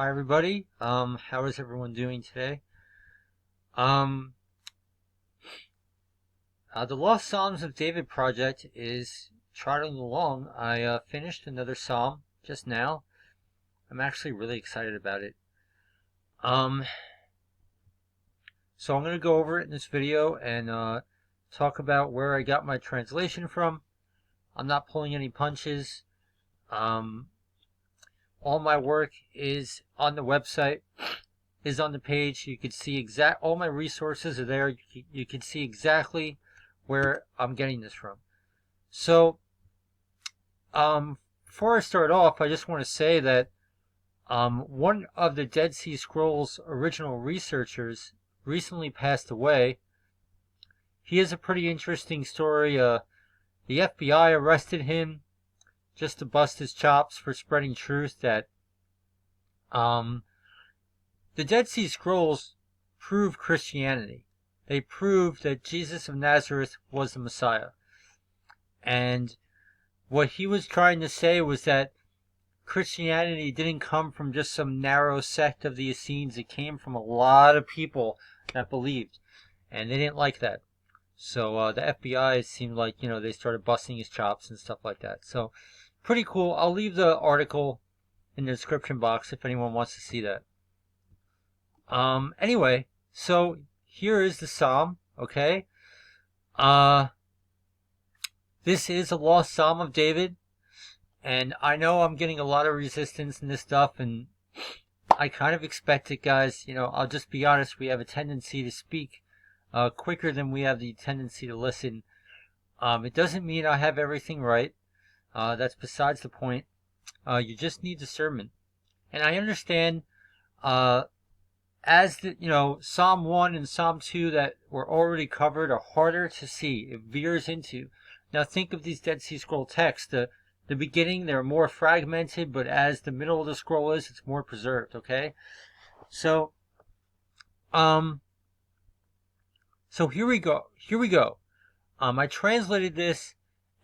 Hi everybody. How is everyone doing today? Um, the Lost Psalms of David project is trotting along. I finished another psalm just now. I'm actually really excited about it. Um, so I'm going to go over it in this video and talk about where I got my translation from. I'm not pulling any punches. Um, all my work is on the website. Is on the page. You can see all my resources are there. You can see exactly where I'm getting this from. So, before I start off, I just want to say that one of the Dead Sea Scrolls original researchers recently passed away. He has a pretty interesting story. The FBI arrested him just to bust his chops for spreading truth that the Dead Sea Scrolls prove Christianity. They proved that Jesus of Nazareth was the Messiah. And what he was trying to say was that Christianity didn't come from just some narrow sect of the Essenes. It came from a lot of people that believed. And they didn't like that. So the FBI seemed like, they started busting his chops and stuff like that. So pretty cool. I'll leave the article in the description box if anyone wants to see that. Anyway, so here is the psalm, okay? This is a lost psalm of David, and I know I'm getting a lot of resistance in this stuff, and I kind of expect it, guys. I'll just be honest, we have a tendency to speak quicker than we have the tendency to listen. It doesn't mean I have everything right. That's besides the point. You just need discernment. And I understand, as Psalm 1 and Psalm 2 that were already covered are harder to see. It veers into. Now think of these Dead Sea Scroll texts. The beginning, they're more fragmented, but as the middle of the scroll is, it's more preserved, okay? So here we go. I translated this,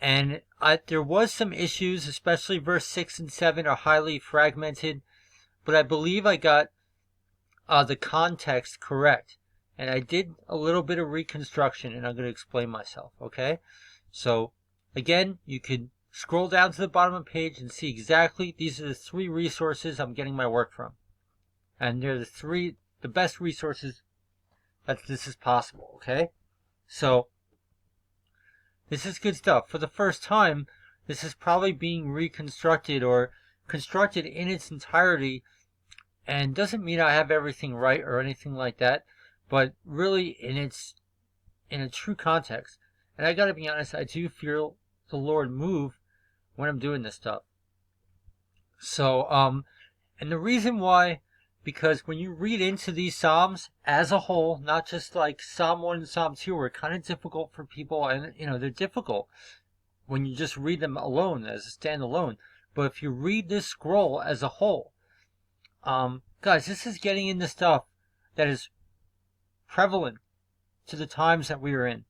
and there was some issues, especially verse 6 and 7 are highly fragmented, but I believe I got the context correct. And I did a little bit of reconstruction, and I'm going to explain myself, okay? So, again, you can scroll down to the bottom of the page and see exactly, these are the 3 resources I'm getting my work from. And they're the best resources that this is possible, okay? So, this is good stuff. For the first time, this is probably being reconstructed or constructed in its entirety. And doesn't mean I have everything right or anything like that, but really in a true context. And I gotta be honest, I do feel the Lord move when I'm doing this stuff. So, and the reason why, because when you read into these Psalms as a whole, not just like Psalm 1 and Psalm 2 are kind of difficult for people, and they're difficult when you just read them alone as a standalone. But if you read this scroll as a whole, guys, this is getting into stuff that is prevalent to the times that we are in.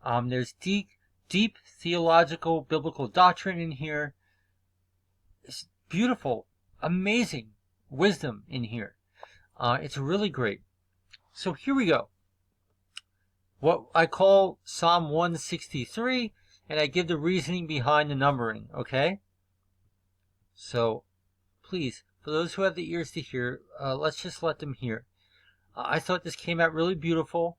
There's deep theological, biblical doctrine in here. It's beautiful, amazing wisdom in here. It's really great. So here we go. What I call Psalm 163, and I give the reasoning behind the numbering, okay? So, please, for those who have the ears to hear, let's just let them hear. I thought this came out really beautiful.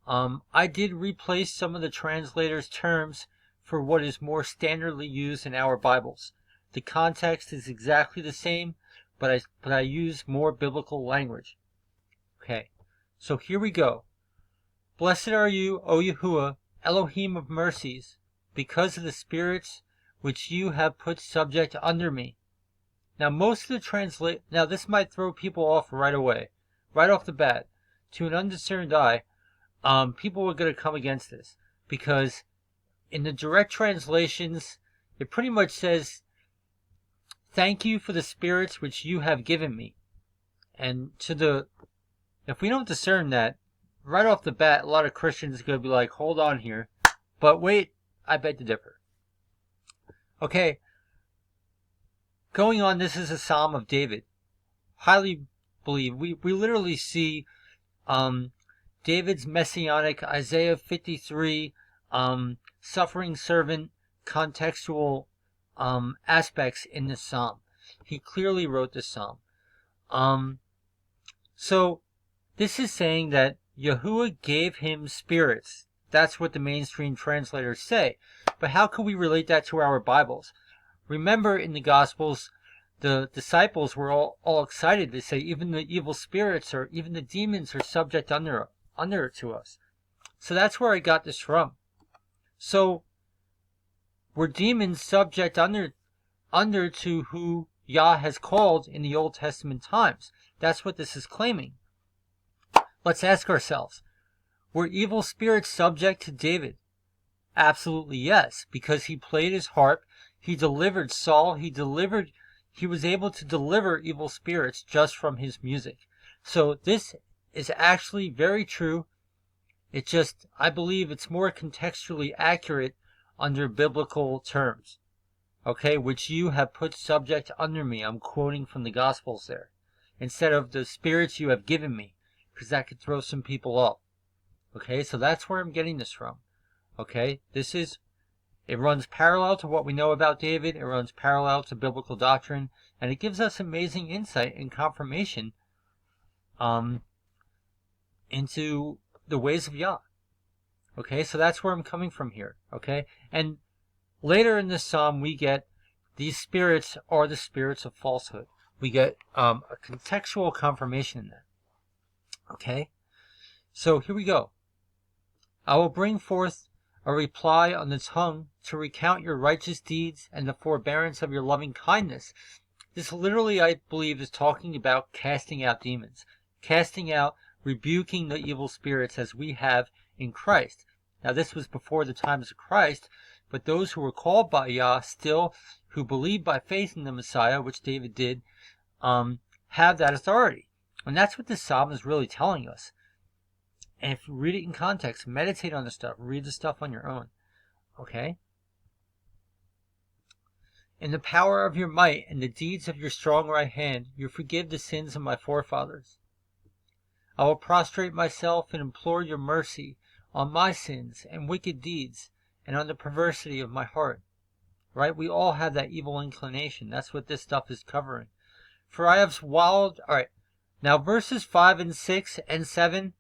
I did replace some of the translator's terms for what is more standardly used in our Bibles. The context is exactly the same, but I use more biblical language. Okay, so here we go. Blessed are you, O Yahuwah, Elohim of mercies, because of the spirits which you have put subject under me. Now, most of the now this might throw people off right away, right off the bat. To an undiscerned eye, people are going to come against this because in the direct translations, it pretty much says, "Thank you for the spirits which you have given me." And if we don't discern that right off the bat, a lot of Christians are going to be like, "Hold on here," but wait, I beg to differ. Okay. Going on, this is a Psalm of David. highly believe. We literally see David's messianic Isaiah 53 suffering servant contextual aspects in this psalm. He clearly wrote this psalm. So this is saying that Yahuwah gave him spirits. That's what the mainstream translators say. But how can we relate that to our Bibles? Remember, in the Gospels, the disciples were all excited to say even the evil spirits or even the demons are subject under to us. So that's where I got this from. So were demons subject under to who Yah has called in the Old Testament times? That's what this is claiming. Let's ask ourselves, were evil spirits subject to David? Absolutely yes, because he played his harp, he delivered Saul, he was able to deliver evil spirits just from his music. So this is actually very true. I believe it's more contextually accurate under biblical terms. Okay, which you have put subject under me. I'm quoting from the Gospels there. Instead of the spirits you have given me, because that could throw some people off. Okay, so that's where I'm getting this from. Okay, it runs parallel to what we know about David. It runs parallel to biblical doctrine, and it gives us amazing insight and confirmation into the ways of Yah. Okay, so that's where I'm coming from here. Okay, and later in this psalm, we get these spirits are the spirits of falsehood. We get a contextual confirmation in that. Okay, so here we go. I will bring forth a reply on the tongue to recount your righteous deeds and the forbearance of your loving kindness. This literally, I believe, is talking about casting out demons. Casting out, rebuking the evil spirits as we have in Christ. Now this was before the times of Christ, but those who were called by Yah still, who believe by faith in the Messiah, which David did, have that authority. And that's what this psalm is really telling us. And if you read it in context, meditate on the stuff, read the stuff on your own. Okay? In the power of your might and the deeds of your strong right hand, you forgive the sins of my forefathers. I will prostrate myself and implore your mercy on my sins and wicked deeds and on the perversity of my heart. Right? We all have that evil inclination. That's what this stuff is covering. For I have swallowed... Alright. Now verses 5 and 6 and 7...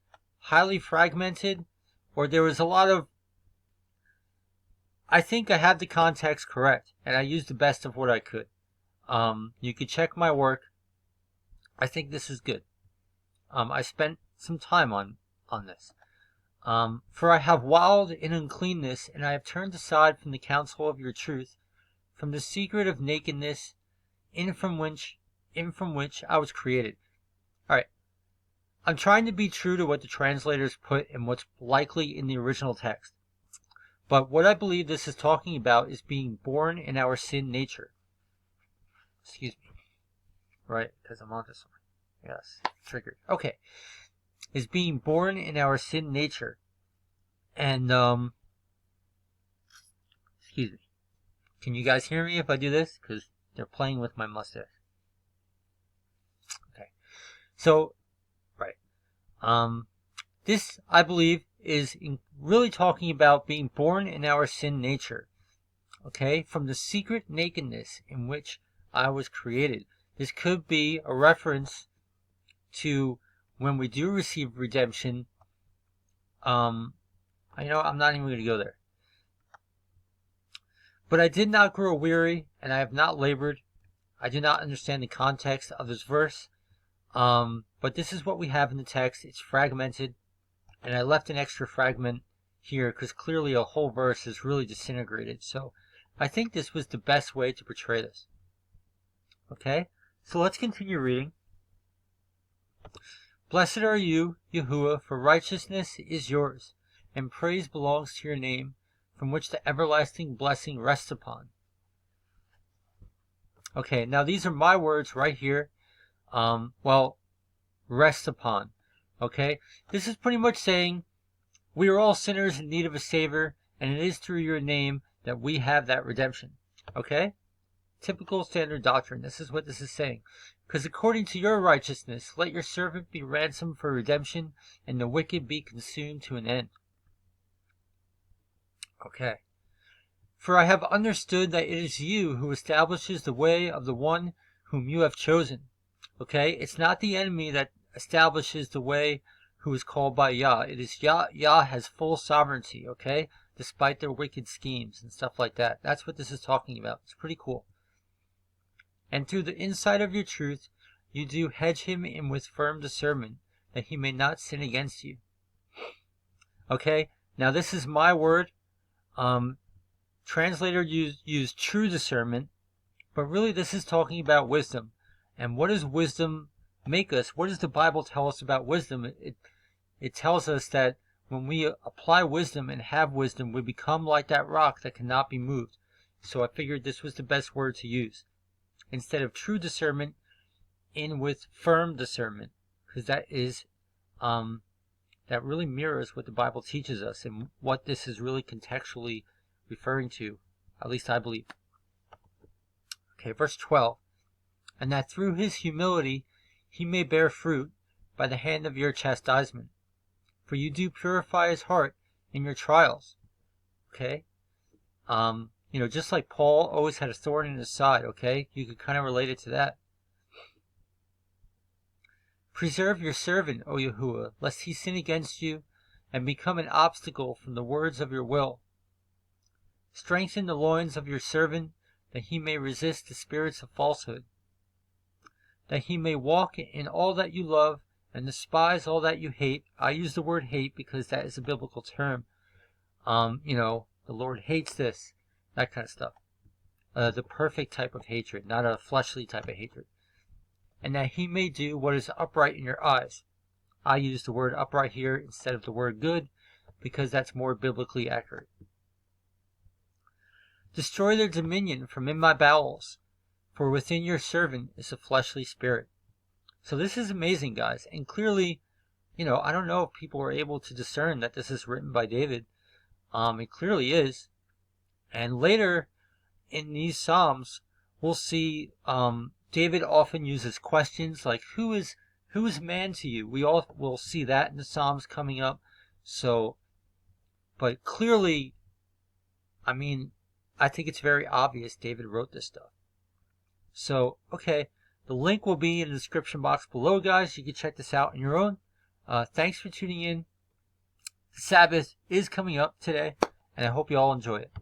highly fragmented, or there was a lot of... I think I have the context correct, and I used the best of what I could. You could check my work. I think this is good. I spent some time on this. For I have wallowed in uncleanness, and I have turned aside from the counsel of your truth, from the secret of nakedness, in from which I was created. Alright. I'm trying to be true to what the translators put and what's likely in the original text. But what I believe this is talking about is being born in our sin nature. Excuse me. Right, because I'm on this one. Yes, triggered. Okay. Is being born in our sin nature. And, excuse me. Can you guys hear me if I do this? Because they're playing with my mustache. Okay. So, this, I believe, is really talking about being born in our sin nature. Okay? From the secret nakedness in which I was created. This could be a reference to when we do receive redemption. I'm not even going to go there. But I did not grow weary, and I have not labored. I do not understand the context of this verse. But this is what we have in the text. It's fragmented, and I left an extra fragment here because clearly a whole verse is really disintegrated. So I think this was the best way to portray this. Okay, so let's continue reading. Blessed are you, Yahuwah, for righteousness is yours, and praise belongs to your name, from which the everlasting blessing rests upon. Okay, now these are my words right here. Rest upon. Okay? This is pretty much saying we are all sinners in need of a Savior, and it is through your name that we have that redemption. Okay? typical standard doctrine. This is what this is saying. Because according to your righteousness, let your servant be ransomed for redemption, and the wicked be consumed to an end. Okay. For I have understood that it is you who establishes the way of the one whom you have chosen. Okay? It's not the enemy that establishes the way who is called by Yah. It is Yah. Yah has full sovereignty, okay? Despite their wicked schemes and stuff like that. That's what this is talking about. It's pretty cool. And through the insight of your truth, you do hedge him in with firm discernment, that he may not sin against you. Okay? Now this is my word. Translator use true discernment, but really this is talking about wisdom. And what does wisdom make us? What does the Bible tell us about wisdom? It tells us that when we apply wisdom and have wisdom, we become like that rock that cannot be moved. So I figured this was the best word to use. Instead of true discernment, in with firm discernment. Because that is, that really mirrors what the Bible teaches us and what this is really contextually referring to. At least I believe. Okay, verse 12. And that through his humility he may bear fruit by the hand of your chastisement. For you do purify his heart in your trials. Okay? Just like Paul always had a thorn in his side, okay? You could kind of relate it to that. Preserve your servant, O Yahuwah, lest he sin against you and become an obstacle from the words of your will. Strengthen the loins of your servant, that he may resist the spirits of falsehood, that he may walk in all that you love and despise all that you hate. I use the word hate because that is a biblical term. The Lord hates this, that kind of stuff. The perfect type of hatred, not a fleshly type of hatred. And that he may do what is upright in your eyes. I use the word upright here instead of the word good because that's more biblically accurate. Destroy their dominion from in my bowels, for within your servant is a fleshly spirit. So this is amazing, guys. And clearly, I don't know if people are able to discern that this is written by David. It clearly is. And later in these Psalms, we'll see David often uses questions like, who is man to you? We all will see that in the Psalms coming up. So, but clearly, I think it's very obvious David wrote this stuff. So, okay, the link will be in the description box below, guys. You can check this out on your own. Thanks for tuning in. The Sabbath is coming up today, and I hope you all enjoy it.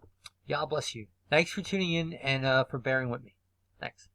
Yah bless you. Thanks for tuning in and for bearing with me. Thanks.